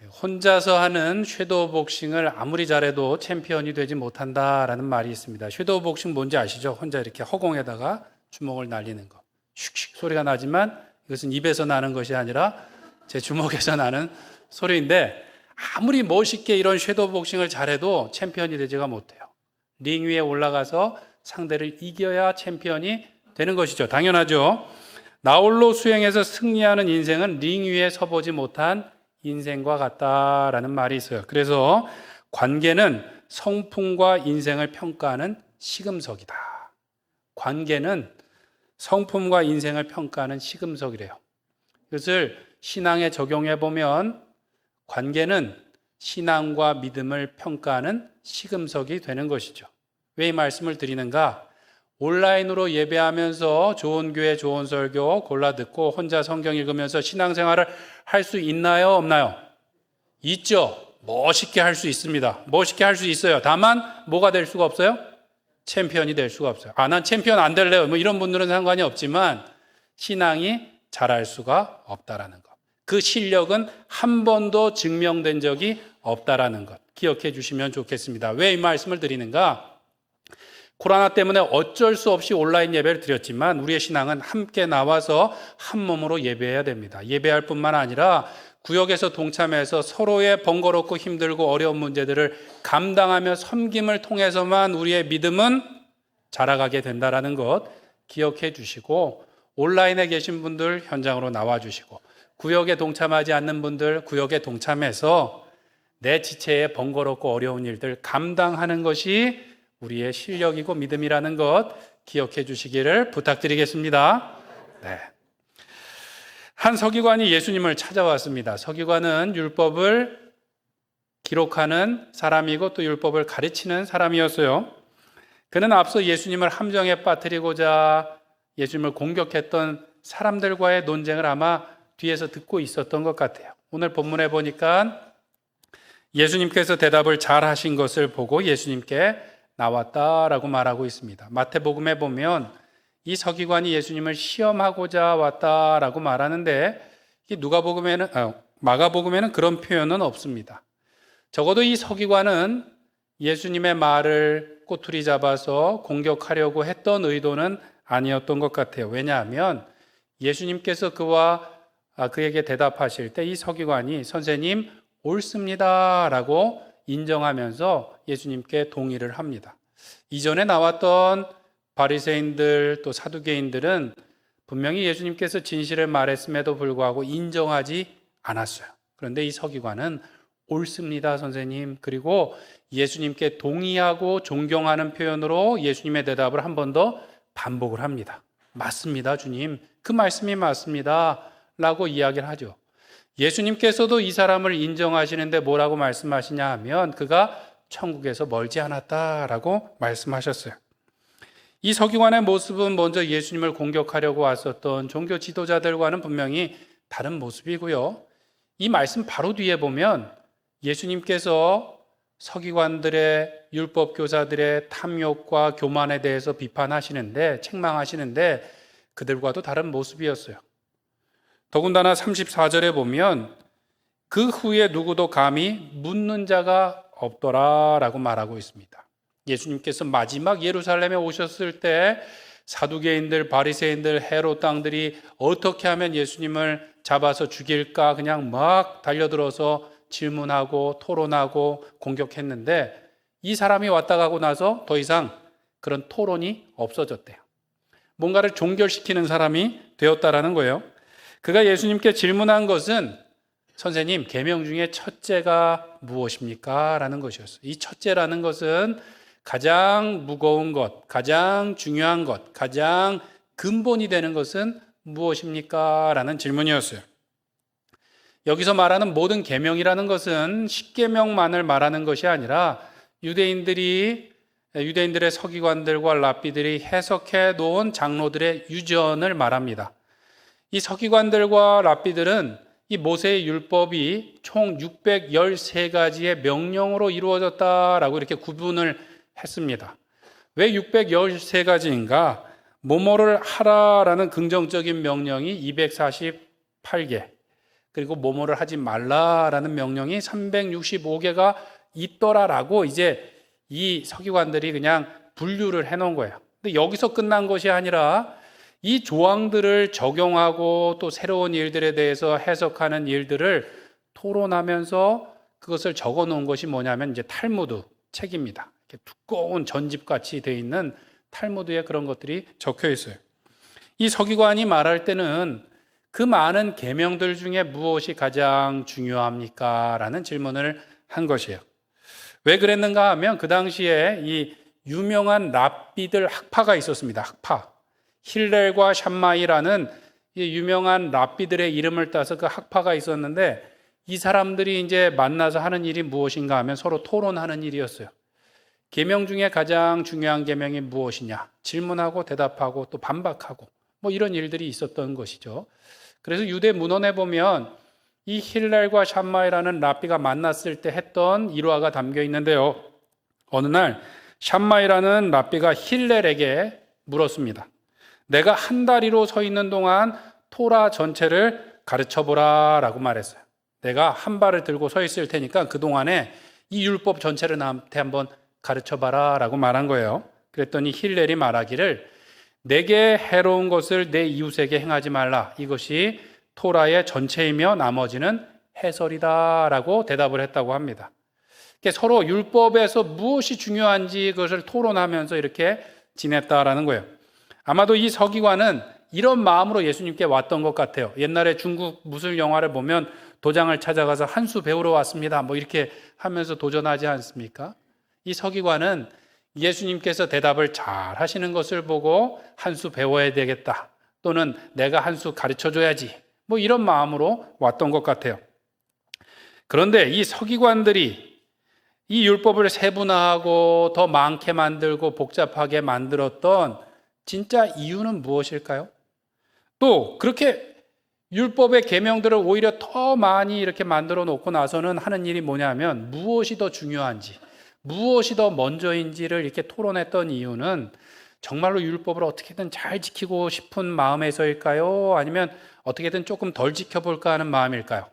혼자서 하는 섀도우 복싱을 아무리 잘해도 챔피언이 되지 못한다라는 말이 있습니다. 섀도우 복싱 뭔지 아시죠? 혼자 이렇게 허공에다가 주먹을 날리는 거. 슉슉 소리가 나지만 이것은 입에서 나는 것이 아니라 제 주먹에서 나는 소리인데, 아무리 멋있게 이런 섀도우 복싱을 잘해도 챔피언이 되지가 못해요. 링 위에 올라가서 상대를 이겨야 챔피언이 되는 것이죠. 당연하죠. 나홀로 수행해서 승리하는 인생은 링 위에 서보지 못한 인생과 같다라는 말이 있어요. 그래서 관계는 성품과 인생을 평가하는 시금석이다. 관계는 성품과 인생을 평가하는 시금석이래요. 이것을 신앙에 적용해 보면 관계는 신앙과 믿음을 평가하는 시금석이 되는 것이죠. 왜 이 말씀을 드리는가? 온라인으로 예배하면서 좋은 교회, 좋은 설교 골라 듣고 혼자 성경 읽으면서 신앙생활을 할 수 있나요? 없나요? 있죠. 멋있게 할 수 있습니다. 멋있게 할 수 있어요. 다만 뭐가 될 수가 없어요? 챔피언이 될 수가 없어요. 난 챔피언 안 될래요. 뭐 이런 분들은 상관이 없지만 신앙이 잘할 수가 없다라는 것. 그 실력은 한 번도 증명된 적이 없다라는 것. 기억해 주시면 좋겠습니다. 왜 이 말씀을 드리는가? 코로나 때문에 어쩔 수 없이 온라인 예배를 드렸지만 우리의 신앙은 함께 나와서 한 몸으로 예배해야 됩니다. 예배할 뿐만 아니라 구역에서 동참해서 서로의 번거롭고 힘들고 어려운 문제들을 감당하며 섬김을 통해서만 우리의 믿음은 자라가게 된다는 것 기억해 주시고, 온라인에 계신 분들 현장으로 나와 주시고, 구역에 동참하지 않는 분들 구역에 동참해서 내 지체의 번거롭고 어려운 일들 감당하는 것이 우리의 실력이고 믿음이라는 것 기억해 주시기를 부탁드리겠습니다. 네. 한 서기관이 예수님을 찾아왔습니다. 서기관은 율법을 기록하는 사람이고 또 율법을 가르치는 사람이었어요. 그는 앞서 예수님을 함정에 빠뜨리고자 예수님을 공격했던 사람들과의 논쟁을 아마 뒤에서 듣고 있었던 것 같아요. 오늘 본문에 보니까 예수님께서 대답을 잘 하신 것을 보고 예수님께 나왔다라고 말하고 있습니다. 마태복음에 보면 이 서기관이 예수님을 시험하고자 왔다라고 말하는데 마가복음에는 그런 표현은 없습니다. 적어도 이 서기관은 예수님의 말을 꼬투리 잡아서 공격하려고 했던 의도는 아니었던 것 같아요. 왜냐하면 예수님께서 그에게 대답하실 때 이 서기관이 선생님 옳습니다라고 인정하면서 예수님께 동의를 합니다. 이전에 나왔던 바리새인들 또 사두개인들은 분명히 예수님께서 진실을 말했음에도 불구하고 인정하지 않았어요. 그런데 이 서기관은 옳습니다, 선생님. 그리고 예수님께 동의하고 존경하는 표현으로 예수님의 대답을 한 번 더 반복을 합니다. 맞습니다, 주님. 그 말씀이 맞습니다. 라고 이야기를 하죠. 예수님께서도 이 사람을 인정하시는데 뭐라고 말씀하시냐 하면 그가 천국에서 멀지 않았다라고 말씀하셨어요. 이 서기관의 모습은 먼저 예수님을 공격하려고 왔었던 종교 지도자들과는 분명히 다른 모습이고요. 이 말씀 바로 뒤에 보면 예수님께서 서기관들의 율법 교사들의 탐욕과 교만에 대해서 비판하시는데 책망하시는데 그들과도 다른 모습이었어요. 더군다나 34절에 보면 그 후에 누구도 감히 묻는 자가 없더라라고 말하고 있습니다. 예수님께서 마지막 예루살렘에 오셨을 때 사두개인들, 바리새인들, 헤롯 당들이 어떻게 하면 예수님을 잡아서 죽일까 그냥 막 달려들어서 질문하고 토론하고 공격했는데 이 사람이 왔다 가고 나서 더 이상 그런 토론이 없어졌대요. 뭔가를 종결시키는 사람이 되었다라는 거예요. 그가 예수님께 질문한 것은 선생님, 계명 중에 첫째가 무엇입니까? 라는 것이었어요. 이 첫째라는 것은 가장 무거운 것, 가장 중요한 것, 가장 근본이 되는 것은 무엇입니까? 라는 질문이었어요. 여기서 말하는 모든 계명이라는 것은 십계명만을 말하는 것이 아니라 유대인들의 서기관들과 랍비들이 해석해 놓은 장로들의 유전을 말합니다. 이 서기관들과 랍비들은 이 모세의 율법이 총 613가지의 명령으로 이루어졌다라고 이렇게 구분을 했습니다. 왜 613가지인가? 뭐뭐를 하라라는 긍정적인 명령이 248개, 그리고 뭐뭐를 하지 말라라는 명령이 365개가 있더라라고 이제 이 서기관들이 그냥 분류를 해놓은 거예요. 근데 여기서 끝난 것이 아니라 이 조항들을 적용하고 또 새로운 일들에 대해서 해석하는 일들을 토론하면서 그것을 적어 놓은 것이 뭐냐면 이제 탈무드 책입니다. 이렇게 두꺼운 전집같이 되어 있는 탈무드에 그런 것들이 적혀 있어요. 이 서기관이 말할 때는 그 많은 계명들 중에 무엇이 가장 중요합니까? 라는 질문을 한 것이에요. 왜 그랬는가 하면 그 당시에 이 유명한 랍비들 학파가 있었습니다. 학파. 힐렐과 샴마이라는 유명한 랍비들의 이름을 따서 그 학파가 있었는데 이 사람들이 이제 만나서 하는 일이 무엇인가 하면 서로 토론하는 일이었어요. 계명 중에 가장 중요한 계명이 무엇이냐? 질문하고 대답하고 또 반박하고 뭐 이런 일들이 있었던 것이죠. 그래서 유대 문헌에 보면 이 힐렐과 샴마이라는 랍비가 만났을 때 했던 일화가 담겨 있는데요. 어느 날 샴마이라는 랍비가 힐렐에게 물었습니다. 내가 한 다리로 서 있는 동안 토라 전체를 가르쳐보라 라고 말했어요. 내가 한 발을 들고 서 있을 테니까 그동안에 이 율법 전체를 나한테 한번 가르쳐봐라 라고 말한 거예요. 그랬더니 힐렐이 말하기를 내게 해로운 것을 내 이웃에게 행하지 말라. 이것이 토라의 전체이며 나머지는 해설이다 라고 대답을 했다고 합니다. 서로 율법에서 무엇이 중요한지 그것을 토론하면서 이렇게 지냈다라는 거예요. 아마도 이 서기관은 이런 마음으로 예수님께 왔던 것 같아요. 옛날에 중국 무술 영화를 보면 도장을 찾아가서 한 수 배우러 왔습니다. 뭐 이렇게 하면서 도전하지 않습니까? 이 서기관은 예수님께서 대답을 잘 하시는 것을 보고 한 수 배워야 되겠다. 또는 내가 한 수 가르쳐 줘야지. 뭐 이런 마음으로 왔던 것 같아요. 그런데 이 서기관들이 이 율법을 세분화하고 더 많게 만들고 복잡하게 만들었던 진짜 이유는 무엇일까요? 또 그렇게 율법의 계명들을 오히려 더 많이 이렇게 만들어 놓고 나서는 하는 일이 뭐냐면 무엇이 더 중요한지, 무엇이 더 먼저인지를 이렇게 토론했던 이유는 정말로 율법을 어떻게든 잘 지키고 싶은 마음에서일까요? 아니면 어떻게든 조금 덜 지켜볼까 하는 마음일까요?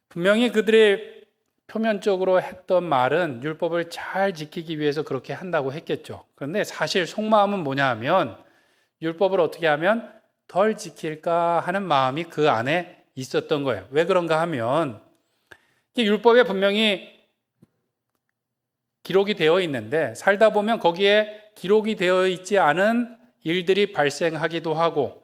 분명히 그들의 표면적으로 했던 말은 율법을 잘 지키기 위해서 그렇게 한다고 했겠죠. 그런데 사실 속마음은 뭐냐 하면 율법을 어떻게 하면 덜 지킬까 하는 마음이 그 안에 있었던 거예요. 왜 그런가 하면 율법에 분명히 기록이 되어 있는데 살다 보면 거기에 기록이 되어 있지 않은 일들이 발생하기도 하고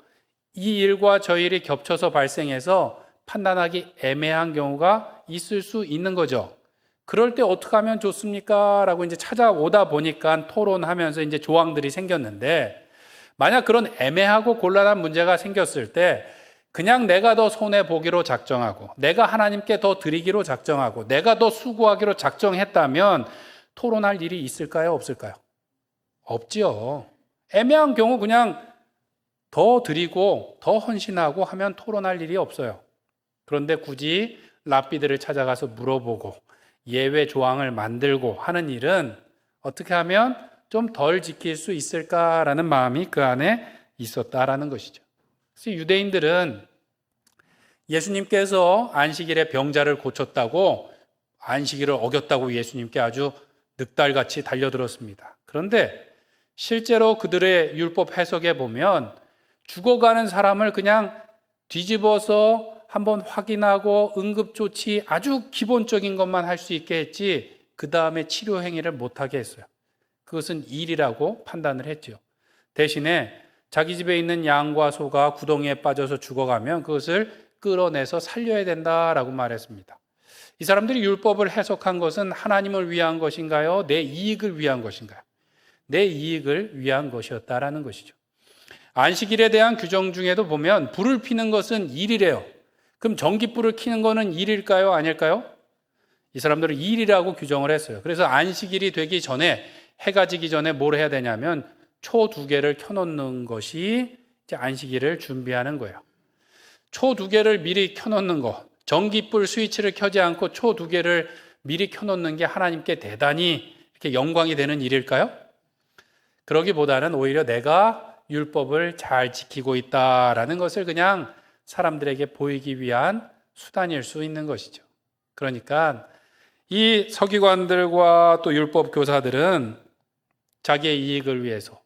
이 일과 저 일이 겹쳐서 발생해서 판단하기 애매한 경우가 있을 수 있는 거죠. 그럴 때 어떻게 하면 좋습니까? 라고 이제 찾아오다 보니까 토론하면서 이제 조항들이 생겼는데 만약 그런 애매하고 곤란한 문제가 생겼을 때 그냥 내가 더 손해보기로 작정하고 내가 하나님께 더 드리기로 작정하고 내가 더 수고하기로 작정했다면 토론할 일이 있을까요? 없을까요? 없지요. 애매한 경우 그냥 더 드리고 더 헌신하고 하면 토론할 일이 없어요. 그런데 굳이 랍비들을 찾아가서 물어보고 예외 조항을 만들고 하는 일은 어떻게 하면 좀 덜 지킬 수 있을까라는 마음이 그 안에 있었다라는 것이죠. 그래서 유대인들은 예수님께서 안식일에 병자를 고쳤다고 안식일을 어겼다고 예수님께 아주 늑달같이 달려들었습니다. 그런데 실제로 그들의 율법 해석에 보면 죽어가는 사람을 그냥 뒤집어서 한번 확인하고 응급조치 아주 기본적인 것만 할 수 있게 했지 그 다음에 치료 행위를 못하게 했어요. 그것은 일이라고 판단을 했죠. 대신에 자기 집에 있는 양과 소가 구덩이에 빠져서 죽어가면 그것을 끌어내서 살려야 된다라고 말했습니다. 이 사람들이 율법을 해석한 것은 하나님을 위한 것인가요? 내 이익을 위한 것인가요? 내 이익을 위한 것이었다라는 것이죠. 안식일에 대한 규정 중에도 보면 불을 피는 것은 일이래요. 그럼 전깃불을 켜는 거는 일일까요? 아닐까요? 이 사람들은 일이라고 규정을 했어요. 그래서 안식일이 되기 전에 해가 지기 전에 뭘 해야 되냐면 초 2개를 켜놓는 것이 이제 안식일을 준비하는 거예요. 초 2개를 미리 켜놓는 거, 전깃불 스위치를 켜지 않고 초 2개를 미리 켜놓는 게 하나님께 대단히 이렇게 영광이 되는 일일까요? 그러기보다는 오히려 내가 율법을 잘 지키고 있다라는 것을 그냥 사람들에게 보이기 위한 수단일 수 있는 것이죠. 그러니까 이 서기관들과 또 율법 교사들은 자기의 이익을 위해서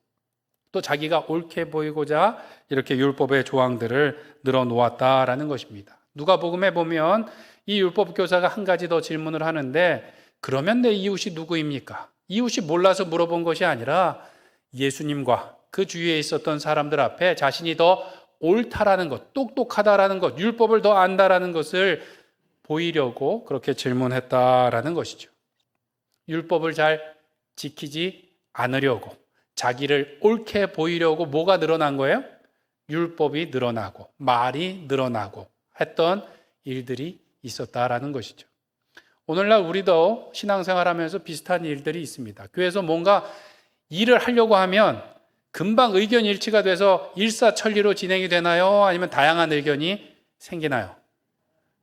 또 자기가 옳게 보이고자 이렇게 율법의 조항들을 늘어놓았다라는 것입니다. 누가복음에 보면 이 율법 교사가 한 가지 더 질문을 하는데, 그러면 내 이웃이 누구입니까? 이웃이 몰라서 물어본 것이 아니라 예수님과 그 주위에 있었던 사람들 앞에 자신이 더 옳다라는 것, 똑똑하다라는 것, 율법을 더 안다라는 것을 보이려고 그렇게 질문했다라는 것이죠. 율법을 잘 지키지 않으려고, 자기를 옳게 보이려고 뭐가 늘어난 거예요? 율법이 늘어나고 말이 늘어나고 했던 일들이 있었다라는 것이죠. 오늘날 우리도 신앙생활하면서 비슷한 일들이 있습니다. 교회에서 뭔가 일을 하려고 하면 금방 의견 일치가 돼서 일사천리로 진행이 되나요? 아니면 다양한 의견이 생기나요?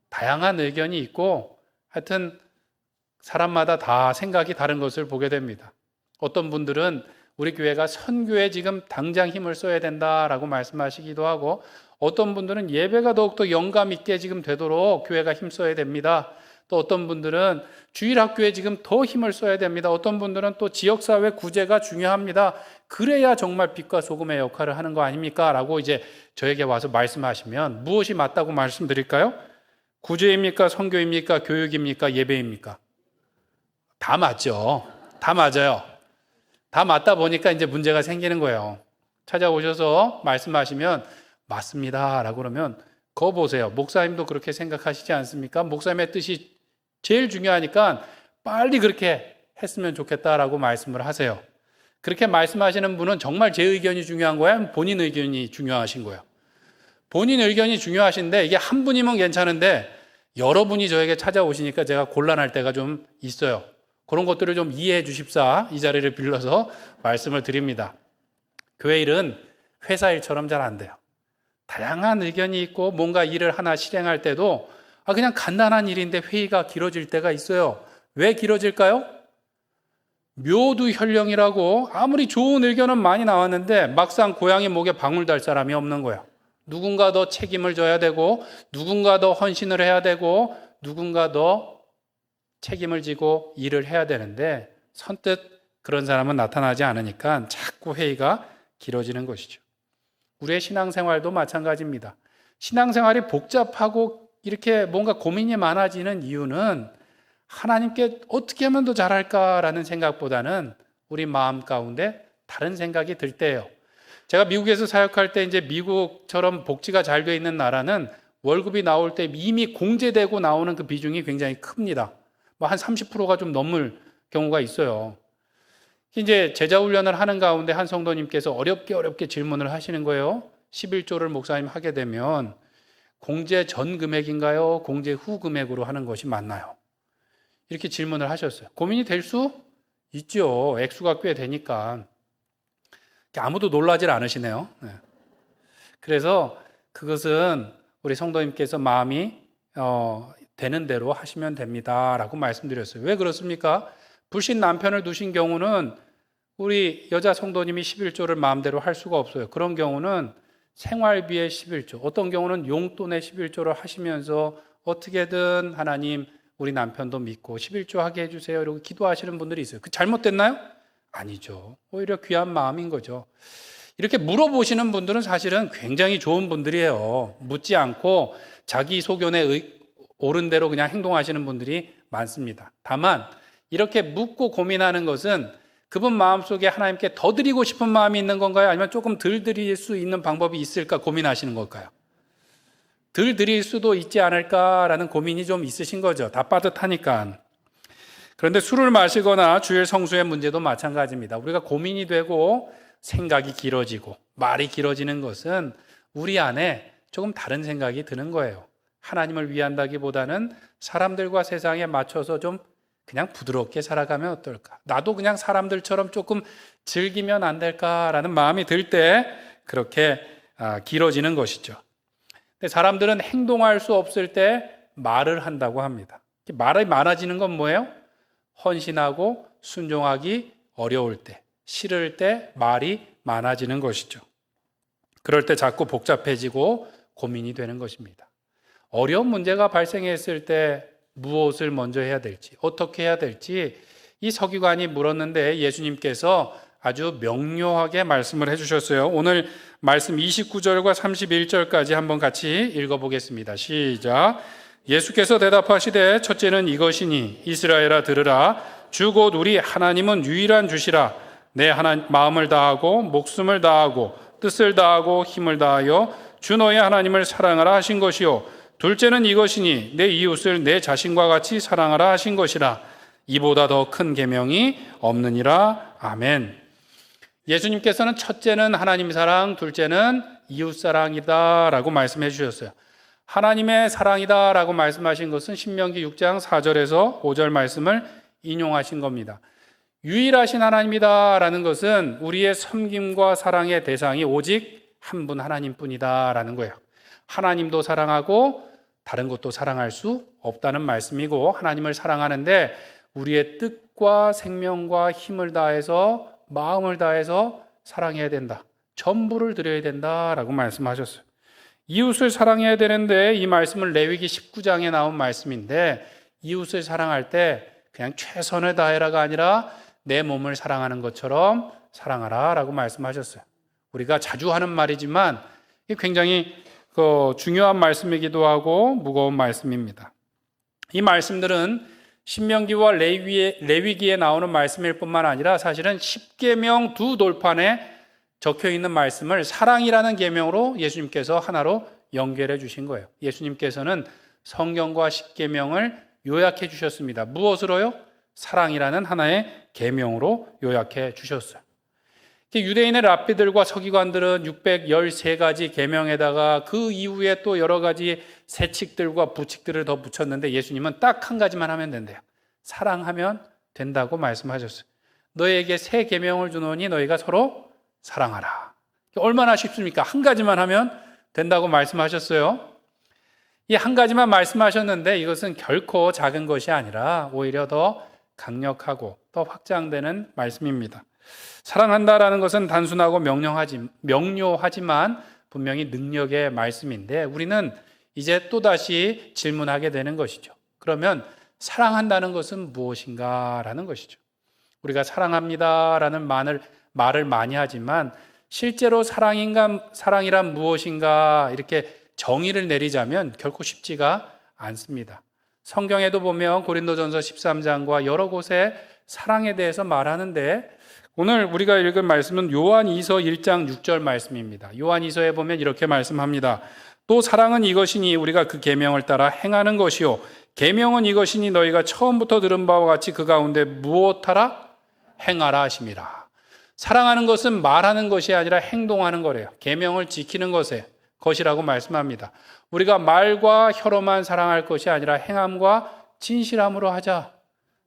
다양한 의견이 있고 하여튼 사람마다 다 생각이 다른 것을 보게 됩니다. 어떤 분들은 우리 교회가 선교에 지금 당장 힘을 써야 된다라고 말씀하시기도 하고, 어떤 분들은 예배가 더욱더 영감 있게 지금 되도록 교회가 힘써야 됩니다. 또 어떤 분들은 주일학교에 지금 더 힘을 써야 됩니다. 어떤 분들은 또 지역사회 구제가 중요합니다. 그래야 정말 빛과 소금의 역할을 하는 거 아닙니까? 라고 이제 저에게 와서 말씀하시면 무엇이 맞다고 말씀드릴까요? 구제입니까? 선교입니까? 교육입니까? 예배입니까? 다 맞죠. 다 맞아요. 다 맞다 보니까 이제 문제가 생기는 거예요. 찾아오셔서 말씀하시면 맞습니다 라고 그러면 거 보세요. 목사님도 그렇게 생각하시지 않습니까? 목사님의 뜻이 제일 중요하니까 빨리 그렇게 했으면 좋겠다라고 말씀을 하세요. 그렇게 말씀하시는 분은 정말 제 의견이 중요한 거예요? 본인 의견이 중요하신 거예요? 본인 의견이 중요하신데 이게 한 분이면 괜찮은데 여러분이 저에게 찾아오시니까 제가 곤란할 때가 좀 있어요. 그런 것들을 좀 이해해 주십사 이 자리를 빌려서 말씀을 드립니다. 교회 일은 회사 일처럼 잘 안 돼요. 다양한 의견이 있고 뭔가 일을 하나 실행할 때도 그냥 간단한 일인데 회의가 길어질 때가 있어요. 왜 길어질까요? 묘두현령이라고 아무리 좋은 의견은 많이 나왔는데 막상 고양이 목에 방울 달 사람이 없는 거예요. 누군가 더 책임을 져야 되고 누군가 더 헌신을 해야 되고 누군가 더 책임을 지고 일을 해야 되는데 선뜻 그런 사람은 나타나지 않으니까 자꾸 회의가 길어지는 것이죠. 우리의 신앙생활도 마찬가지입니다. 신앙생활이 복잡하고 이렇게 뭔가 고민이 많아지는 이유는 하나님께 어떻게 하면 더 잘할까라는 생각보다는 우리 마음 가운데 다른 생각이 들 때예요. 제가 미국에서 사역할 때 이제 미국처럼 복지가 잘 돼 있는 나라는 월급이 나올 때 이미 공제되고 나오는 그 비중이 굉장히 큽니다. 한 30%가 좀 넘을 경우가 있어요. 이제 제자훈련을 하는 가운데 한 성도님께서 어렵게 질문을 하시는 거예요. 11조를 목사님 하게 되면 공제 전 금액인가요? 공제 후 금액으로 하는 것이 맞나요? 이렇게 질문을 하셨어요. 고민이 될 수 있죠. 액수가 꽤 되니까. 아무도 놀라질 않으시네요. 그래서 그것은 우리 성도님께서 마음이 되는 대로 하시면 됩니다 라고 말씀드렸어요. 왜 그렇습니까? 불신 남편을 두신 경우는 우리 여자 성도님이 11조를 마음대로 할 수가 없어요. 그런 경우는 생활비의 11조, 어떤 경우는 용돈의 11조를 하시면서 어떻게든 하나님 우리 남편도 믿고 11조 하게 해주세요 이러고 기도하시는 분들이 있어요. 그 잘못됐나요? 아니죠. 오히려 귀한 마음인 거죠. 이렇게 물어보시는 분들은 사실은 굉장히 좋은 분들이에요. 묻지 않고 자기 소견에 옳은 대로 그냥 행동하시는 분들이 많습니다. 다만 이렇게 묻고 고민하는 것은 그분 마음속에 하나님께 더 드리고 싶은 마음이 있는 건가요? 아니면 조금 덜 드릴 수 있는 방법이 있을까 고민하시는 걸까요? 덜 드릴 수도 있지 않을까라는 고민이 좀 있으신 거죠. 다 빠듯하니까. 그런데 술을 마시거나 주일 성수의 문제도 마찬가지입니다. 우리가 고민이 되고 생각이 길어지고 말이 길어지는 것은 우리 안에 조금 다른 생각이 드는 거예요. 하나님을 위한다기보다는 사람들과 세상에 맞춰서 좀 그냥 부드럽게 살아가면 어떨까? 나도 그냥 사람들처럼 조금 즐기면 안 될까라는 마음이 들 때 그렇게 길어지는 것이죠. 근데 사람들은 행동할 수 없을 때 말을 한다고 합니다. 말이 많아지는 건 뭐예요? 헌신하고 순종하기 어려울 때, 싫을 때 말이 많아지는 것이죠. 그럴 때 자꾸 복잡해지고 고민이 되는 것입니다. 어려운 문제가 발생했을 때 무엇을 먼저 해야 될지, 어떻게 해야 될지 이 서기관이 물었는데 예수님께서 아주 명료하게 말씀을 해주셨어요. 오늘 말씀 29절과 31절까지 한번 같이 읽어보겠습니다. 시작. 예수께서 대답하시되 첫째는 이것이니 이스라엘아 들으라. 주 곧 우리 하나님은 유일한 주시라. 내 마음을 다하고 목숨을 다하고 뜻을 다하고 힘을 다하여 주 너의 하나님을 사랑하라 하신 것이요. 둘째는 이것이니 내 이웃을 내 자신과 같이 사랑하라 하신 것이라. 이보다 더 큰 계명이 없느니라. 아멘. 예수님께서는 첫째는 하나님 사랑, 둘째는 이웃 사랑이다 라고 말씀해 주셨어요. 하나님의 사랑이다 라고 말씀하신 것은 신명기 6장 4절에서 5절 말씀을 인용하신 겁니다. 유일하신 하나님이다 라는 것은 우리의 섬김과 사랑의 대상이 오직 한 분 하나님뿐이다 라는 거예요. 하나님도 사랑하고 다른 것도 사랑할 수 없다는 말씀이고, 하나님을 사랑하는데 우리의 뜻과 생명과 힘을 다해서 마음을 다해서 사랑해야 된다. 전부를 드려야 된다라고 말씀하셨어요. 이웃을 사랑해야 되는데 이 말씀은 레위기 19장에 나온 말씀인데, 이웃을 사랑할 때 그냥 최선을 다해라가 아니라 내 몸을 사랑하는 것처럼 사랑하라 라고 말씀하셨어요. 우리가 자주 하는 말이지만 굉장히 중요한 말씀이기도 하고 무거운 말씀입니다. 이 말씀들은 신명기와 레위기에 나오는 말씀일 뿐만 아니라 사실은 십계명 두 돌판에 적혀 있는 말씀을 사랑이라는 계명으로 예수님께서 하나로 연결해 주신 거예요. 예수님께서는 성경과 십계명을 요약해 주셨습니다. 무엇으로요? 사랑이라는 하나의 계명으로 요약해 주셨어요. 유대인의 랍비들과 서기관들은 613가지 계명에다가 그 이후에 또 여러 가지 세칙들과 부칙들을 더 붙였는데 예수님은 딱 한 가지만 하면 된대요. 사랑하면 된다고 말씀하셨어요. 너희에게 새 계명을 주노니 너희가 서로 사랑하라. 얼마나 쉽습니까? 한 가지만 하면 된다고 말씀하셨어요. 이 한 가지만 말씀하셨는데 이것은 결코 작은 것이 아니라 오히려 더 강력하고 더 확장되는 말씀입니다. 사랑한다라는 것은 단순하고 명료하지만 분명히 능력의 말씀인데, 우리는 이제 또다시 질문하게 되는 것이죠. 그러면 사랑한다는 것은 무엇인가라는 것이죠. 우리가 사랑합니다라는 말을 많이 하지만 실제로 사랑이란 무엇인가 이렇게 정의를 내리자면 결코 쉽지가 않습니다. 성경에도 보면 고린도전서 13장과 여러 곳에 사랑에 대해서 말하는데, 오늘 우리가 읽은 말씀은 요한이서 1장 6절 말씀입니다. 요한이서에 보면 이렇게 말씀합니다. 또 사랑은 이것이니 우리가 그 계명을 따라 행하는 것이요, 계명은 이것이니 너희가 처음부터 들은 바와 같이 그 가운데 무엇하라? 행하라 하심이라. 사랑하는 것은 말하는 것이 아니라 행동하는 거래요. 계명을 지키는 것이라고 말씀합니다. 우리가 말과 혀로만 사랑할 것이 아니라 행함과 진실함으로 하자.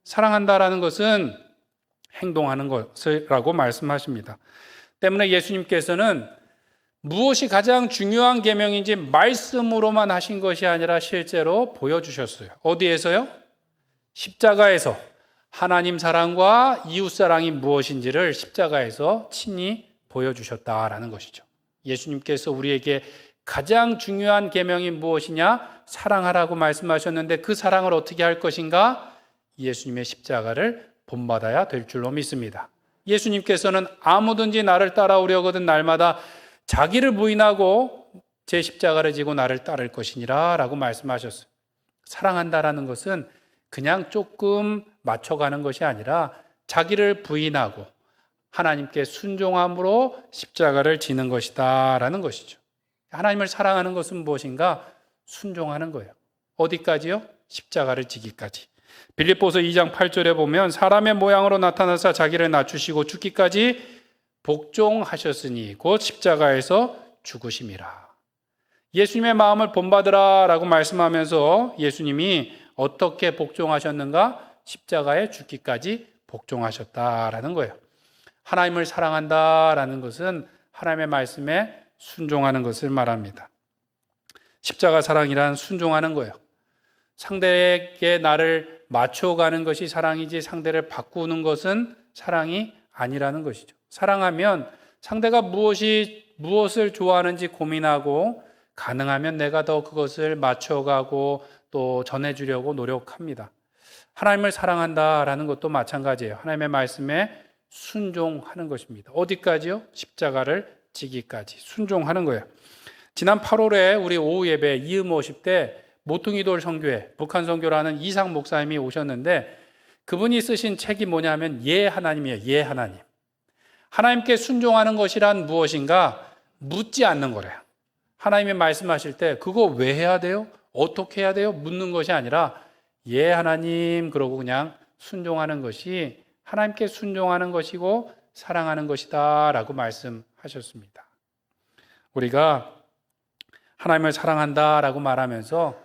사랑한다라는 것은 행동하는 것이라고 말씀하십니다. 때문에 예수님께서는 무엇이 가장 중요한 계명인지 말씀으로만 하신 것이 아니라 실제로 보여주셨어요. 어디에서요? 십자가에서 하나님 사랑과 이웃 사랑이 무엇인지를 십자가에서 친히 보여주셨다라는 것이죠. 예수님께서 우리에게 가장 중요한 계명이 무엇이냐? 사랑하라고 말씀하셨는데 그 사랑을 어떻게 할 것인가? 예수님의 십자가를 본받아야 될 줄로 믿습니다. 예수님께서는 아무든지 나를 따라오려거든 날마다 자기를 부인하고 제 십자가를 지고 나를 따를 것이니라 라고 말씀하셨어요. 사랑한다라는 것은 그냥 조금 맞춰가는 것이 아니라 자기를 부인하고 하나님께 순종함으로 십자가를 지는 것이다 라는 것이죠. 하나님을 사랑하는 것은 무엇인가? 순종하는 거예요. 어디까지요? 십자가를 지기까지. 빌립보서 2장 8절에 보면 사람의 모양으로 나타나사 자기를 낮추시고 죽기까지 복종하셨으니 곧 십자가에서 죽으심이라. 예수님의 마음을 본받으라 라고 말씀하면서 예수님이 어떻게 복종하셨는가? 십자가에 죽기까지 복종하셨다라는 거예요. 하나님을 사랑한다라는 것은 하나님의 말씀에 순종하는 것을 말합니다. 십자가 사랑이란 순종하는 거예요. 상대에게 나를 맞춰가는 것이 사랑이지 상대를 바꾸는 것은 사랑이 아니라는 것이죠. 사랑하면 상대가 무엇을 좋아하는지 고민하고 가능하면 내가 더 그것을 맞춰가고 또 전해주려고 노력합니다. 하나님을 사랑한다라는 것도 마찬가지예요. 하나님의 말씀에 순종하는 것입니다. 어디까지요? 십자가를 지기까지 순종하는 거예요. 지난 8월에 우리 오후 예배 이음오십 때 모퉁이돌 선교회 북한 선교라는 이상 목사님이 오셨는데 그분이 쓰신 책이 뭐냐면 예 하나님이에요. 예 하나님. 하나님께 순종하는 것이란 무엇인가 묻지 않는 거래요. 하나님이 말씀하실 때 그거 왜 해야 돼요? 어떻게 해야 돼요? 묻는 것이 아니라 예 하나님 그러고 그냥 순종하는 것이 하나님께 순종하는 것이고 사랑하는 것이다 라고 말씀하셨습니다. 우리가 하나님을 사랑한다 라고 말하면서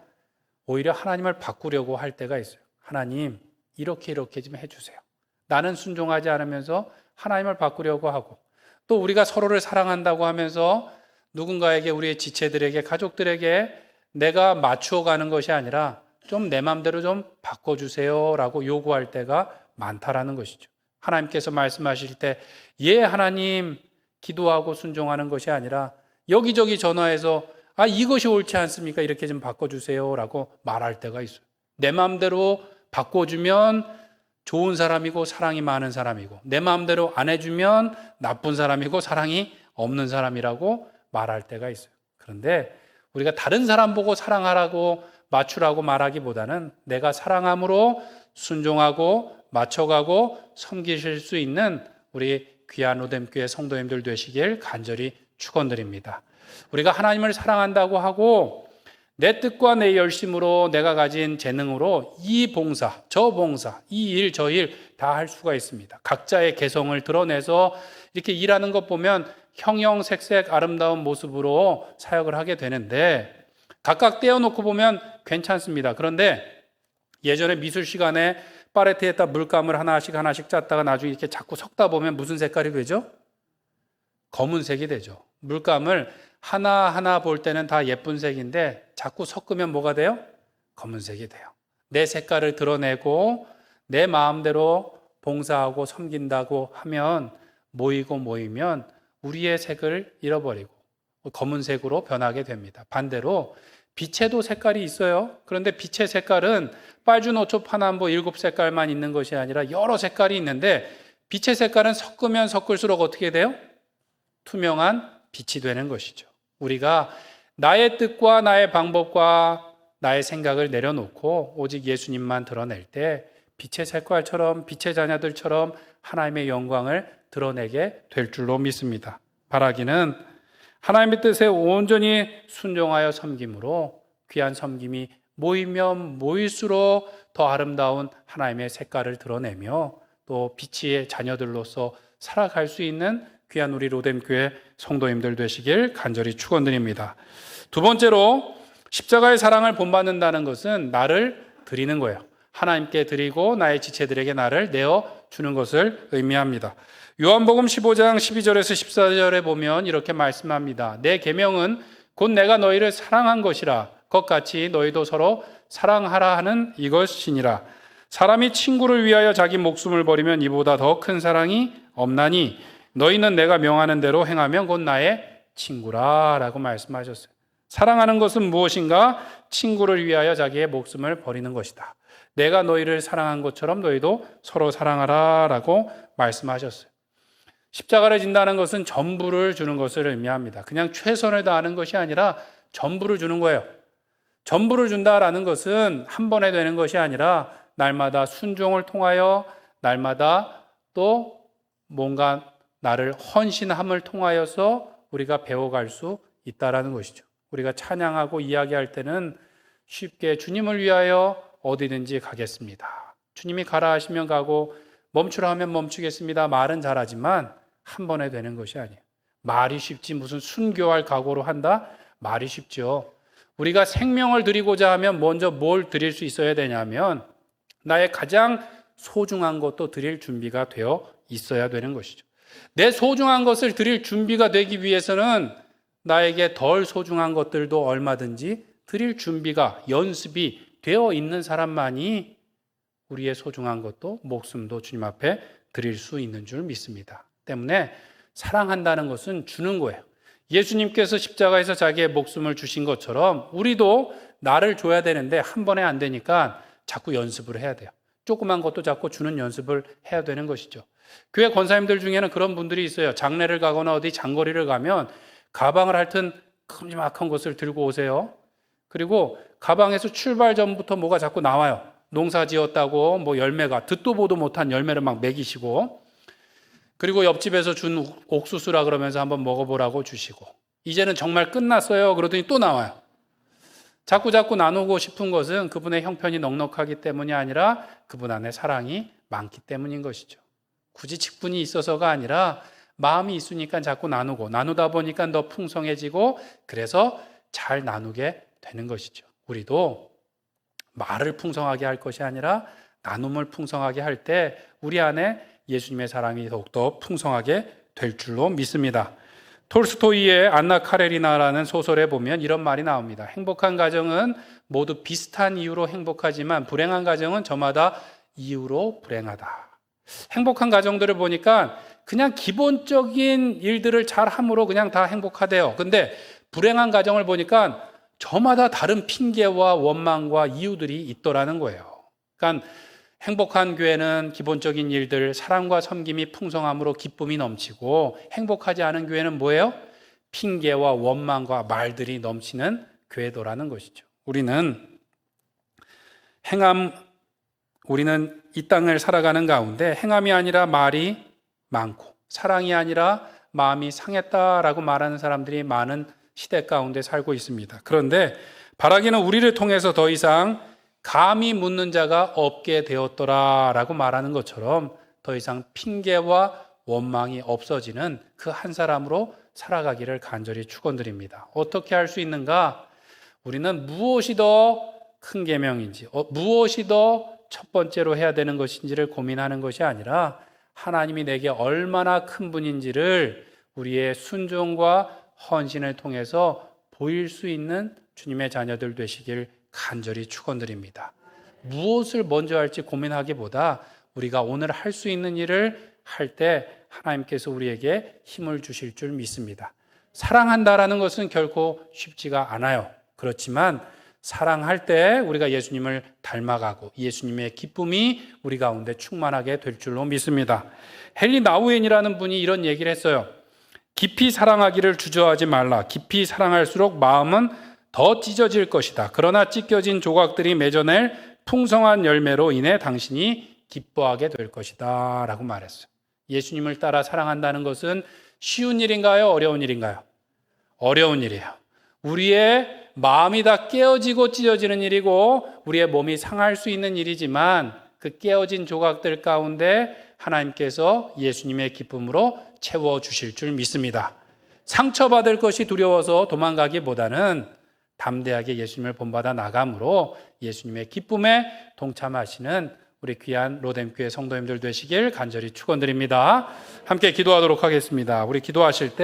오히려 하나님을 바꾸려고 할 때가 있어요. 하나님 이렇게 좀 해주세요. 나는 순종하지 않으면서 하나님을 바꾸려고 하고 또 우리가 서로를 사랑한다고 하면서 누군가에게 우리의 지체들에게 가족들에게 내가 맞추어가는 것이 아니라 좀 내 마음대로 좀 바꿔주세요 라고 요구할 때가 많다라는 것이죠. 하나님께서 말씀하실 때 예 하나님 기도하고 순종하는 것이 아니라 여기저기 전화해서 이것이 옳지 않습니까? 이렇게 좀 바꿔주세요 라고 말할 때가 있어요. 내 마음대로 바꿔주면 좋은 사람이고 사랑이 많은 사람이고 내 마음대로 안 해주면 나쁜 사람이고 사랑이 없는 사람이라고 말할 때가 있어요. 그런데 우리가 다른 사람 보고 사랑하라고 맞추라고 말하기보다는 내가 사랑함으로 순종하고 맞춰가고 섬기실 수 있는 우리 귀한 로뎀교회 성도님들 되시길 간절히 축원드립니다. 우리가 하나님을 사랑한다고 하고 내 뜻과 내 열심으로 내가 가진 재능으로 이 봉사, 저 봉사, 이 일, 저 일 다 할 수가 있습니다. 각자의 개성을 드러내서 이렇게 일하는 것 보면 형형색색 아름다운 모습으로 사역을 하게 되는데 각각 떼어놓고 보면 괜찮습니다. 그런데 예전에 미술 시간에 파레트에다 물감을 하나씩 짰다가 나중에 이렇게 자꾸 섞다 보면 무슨 색깔이 되죠? 검은색이 되죠. 물감을 하나하나 볼 때는 다 예쁜 색인데 자꾸 섞으면 뭐가 돼요? 검은색이 돼요. 내 색깔을 드러내고 내 마음대로 봉사하고 섬긴다고 하면 모이면 우리의 색을 잃어버리고 검은색으로 변하게 됩니다. 반대로 빛에도 색깔이 있어요. 그런데 빛의 색깔은 빨주노초 파남보 7색깔만 있는 것이 아니라 여러 색깔이 있는데 빛의 색깔은 섞으면 섞을수록 어떻게 돼요? 투명한 빛이 되는 것이죠. 우리가 나의 뜻과 나의 방법과 나의 생각을 내려놓고 오직 예수님만 드러낼 때 빛의 색깔처럼 빛의 자녀들처럼 하나님의 영광을 드러내게 될 줄로 믿습니다. 바라기는 하나님의 뜻에 온전히 순종하여 섬김으로 귀한 섬김이 모이면 모일수록 더 아름다운 하나님의 색깔을 드러내며 또 빛의 자녀들로서 살아갈 수 있는 귀한 우리 로뎀교회 성도님들 되시길 간절히 축원드립니다. 두 번째로 십자가의 사랑을 본받는다는 것은 나를 드리는 거예요. 하나님께 드리고 나의 지체들에게 나를 내어주는 것을 의미합니다. 요한복음 15장 12절에서 14절에 보면 이렇게 말씀합니다. 내 계명은 곧 내가 너희를 사랑한 것이라 것같이 너희도 서로 사랑하라 하는 이것이니라. 사람이 친구를 위하여 자기 목숨을 버리면 이보다 더 큰 사랑이 없나니 너희는 내가 명하는 대로 행하면 곧 나의 친구라 라고 말씀하셨어요. 사랑하는 것은 무엇인가? 친구를 위하여 자기의 목숨을 버리는 것이다. 내가 너희를 사랑한 것처럼 너희도 서로 사랑하라 라고 말씀하셨어요. 십자가를 진다는 것은 전부를 주는 것을 의미합니다. 그냥 최선을 다하는 것이 아니라 전부를 주는 거예요. 전부를 준다라는 것은 한 번에 되는 것이 아니라 날마다 순종을 통하여 날마다 또 뭔가 나를 헌신함을 통하여서 우리가 배워갈 수 있다라는 것이죠. 우리가 찬양하고 이야기할 때는 쉽게 주님을 위하여 어디든지 가겠습니다. 주님이 가라 하시면 가고 멈추라 하면 멈추겠습니다. 말은 잘하지만 한 번에 되는 것이 아니에요. 말이 쉽지 무슨 순교할 각오로 한다? 말이 쉽죠. 우리가 생명을 드리고자 하면 먼저 뭘 드릴 수 있어야 되냐면 나의 가장 소중한 것도 드릴 준비가 되어 있어야 되는 것이죠. 내 소중한 것을 드릴 준비가 되기 위해서는 나에게 덜 소중한 것들도 얼마든지 드릴 준비가 연습이 되어 있는 사람만이 우리의 소중한 것도 목숨도 주님 앞에 드릴 수 있는 줄 믿습니다. 때문에 사랑한다는 것은 주는 거예요. 예수님께서 십자가에서 자기의 목숨을 주신 것처럼 우리도 나를 줘야 되는데 한 번에 안 되니까 자꾸 연습을 해야 돼요. 조그만 것도 자꾸 주는 연습을 해야 되는 것이죠. 교회 권사님들 중에는 그런 분들이 있어요. 장례를 가거나 어디 장거리를 가면 가방을 하여튼 큼지막한 것을 들고 오세요. 그리고 가방에서 출발 전부터 뭐가 자꾸 나와요. 농사 지었다고 뭐 열매가 듣도 보도 못한 열매를 막 먹이시고, 그리고 옆집에서 준 옥수수라 그러면서 한번 먹어보라고 주시고, 이제는 정말 끝났어요 그러더니 또 나와요. 자꾸 나누고 싶은 것은 그분의 형편이 넉넉하기 때문이 아니라 그분 안에 사랑이 많기 때문인 것이죠. 굳이 직분이 있어서가 아니라 마음이 있으니까 자꾸 나누고, 나누다 보니까 더 풍성해지고, 그래서 잘 나누게 되는 것이죠. 우리도 말을 풍성하게 할 것이 아니라 나눔을 풍성하게 할 때 우리 안에 예수님의 사랑이 더욱더 풍성하게 될 줄로 믿습니다. 톨스토이의 안나 카레리나라는 소설에 보면 이런 말이 나옵니다. 행복한 가정은 모두 비슷한 이유로 행복하지만 불행한 가정은 저마다 이유로 불행하다. 행복한 가정들을 보니까 그냥 기본적인 일들을 잘 함으로 그냥 다 행복하대요. 근데 불행한 가정을 보니까 저마다 다른 핑계와 원망과 이유들이 있더라는 거예요. 그러니까 행복한 교회는 기본적인 일들, 사랑과 섬김이 풍성함으로 기쁨이 넘치고, 행복하지 않은 교회는 뭐예요? 핑계와 원망과 말들이 넘치는 교회도라는 것이죠. 우리는 이 땅을 살아가는 가운데 행함이 아니라 말이 많고 사랑이 아니라 마음이 상했다라고 말하는 사람들이 많은 시대 가운데 살고 있습니다. 그런데 바라기는 우리를 통해서 더 이상 감히 묻는 자가 없게 되었더라라고 말하는 것처럼 더 이상 핑계와 원망이 없어지는 그 한 사람으로 살아가기를 간절히 축원드립니다. 어떻게 할 수 있는가? 우리는 무엇이 더 큰 계명인지, 무엇이 더 첫 번째로 해야 되는 것인지를 고민하는 것이 아니라 하나님이 내게 얼마나 큰 분인지를 우리의 순종과 헌신을 통해서 보일 수 있는 주님의 자녀들 되시길 간절히 축원드립니다. 무엇을 먼저 할지 고민하기보다 우리가 오늘 할 수 있는 일을 할 때 하나님께서 우리에게 힘을 주실 줄 믿습니다. 사랑한다라는 것은 결코 쉽지가 않아요. 그렇지만 사랑할 때 우리가 예수님을 닮아가고 예수님의 기쁨이 우리 가운데 충만하게 될 줄로 믿습니다. 헨리 나우엔이라는 분이 이런 얘기를 했어요. 깊이 사랑하기를 주저하지 말라. 깊이 사랑할수록 마음은 더 찢어질 것이다. 그러나 찢겨진 조각들이 맺어낼 풍성한 열매로 인해 당신이 기뻐하게 될 것이다 라고 말했어요. 예수님을 따라 사랑한다는 것은 쉬운 일인가요? 어려운 일인가요? 어려운 일이에요. 우리의 마음이 다 깨어지고 찢어지는 일이고 우리의 몸이 상할 수 있는 일이지만 그 깨어진 조각들 가운데 하나님께서 예수님의 기쁨으로 채워주실 줄 믿습니다. 상처받을 것이 두려워서 도망가기보다는 담대하게 예수님을 본받아 나감으로 예수님의 기쁨에 동참하시는 우리 귀한 로뎀교회 성도님들 되시길 간절히 축원드립니다. 함께 기도하도록 하겠습니다. 우리 기도하실 때